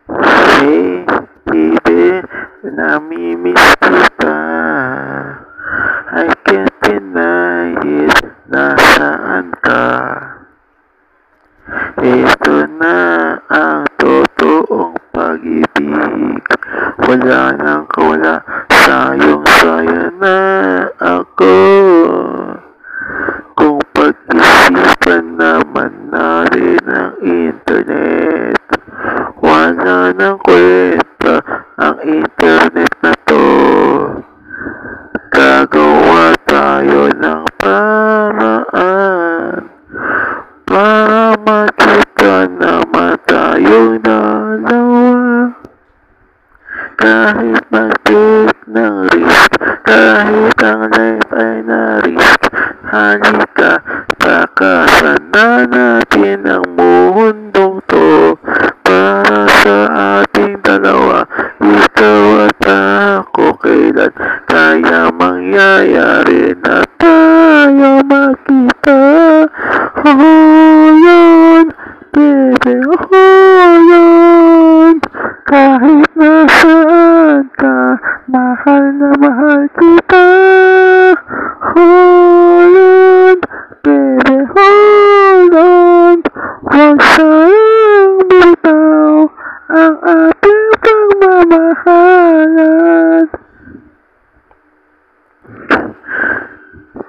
Hey, baby, namimiss kita. I can't deny it, nasaan ka? Ito na ang totoong pag-ibig. Wala nang kawala, sayong-saya na ako. Kung pag-isipan naman natin ang internet, wala nang kwenta ang internet na to. Gagawa tayo ng paraan para makita naman tayong dalawa. Kahit mag-take ng risk, kahit ang life ay na-risk, halika, takasan na natin ang mundong to para sa ating dalawa. Ikaw at ako, kailan kaya mangyayari na tayo magkita? Oh, yun, baby, oh, yun. Kahit nasaan ka, mahal na mahal kita. Hold on, baby, hold on. Huwag sayang bitaw ang ating pagmamahalan.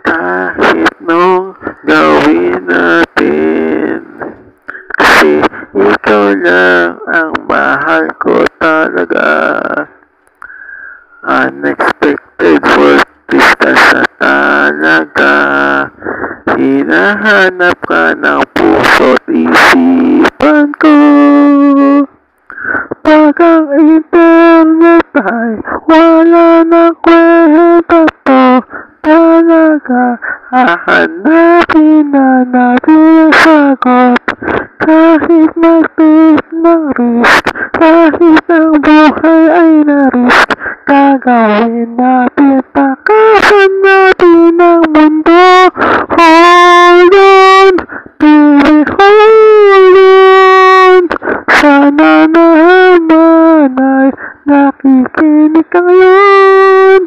Kahit nung gawin natin, kasi ikaw lang ang mahal ko talaga. Unexpected work distance na talaga. Hinahanap ka ng puso't isipan ko. Pag ang internet ay wala na kwenta to, talaga hahanapin na natin ang sagot. Kahit mag-take ng risk, kahit ang buhay ay na-risk, gagawin natin, takasan natin ang mundo. Hold on, baby, hold on. Sana naman ay nakikinig ka ngayon.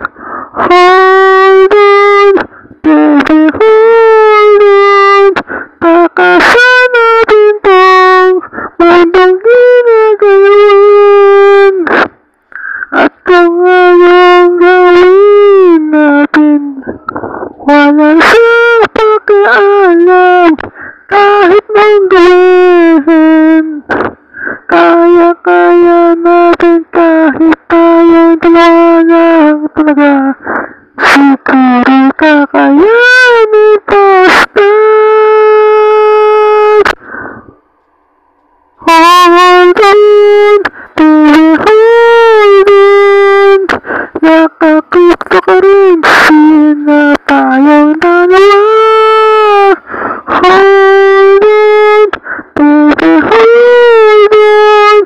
Hold on, baby, hold on. Takasan natin tong mundong ginagayon. At kung anong gawin natin, walang siya pakialam. Kahit mong gawin, kaya natin kahit tayong dalawa lang talaga. Siguro kakayanin basta. Hold on, baby, hold on. Nakakita ka rin, sina tayong dalawa. Hold on, baby, hold on.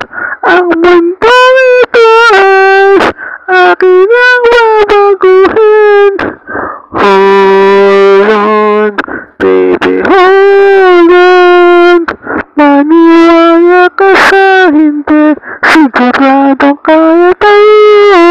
Ang mundo ito ay akin ang babaguhin. Hold on, baby, hold on. Maniwala ka sa hindi, siguradong kaya tayo.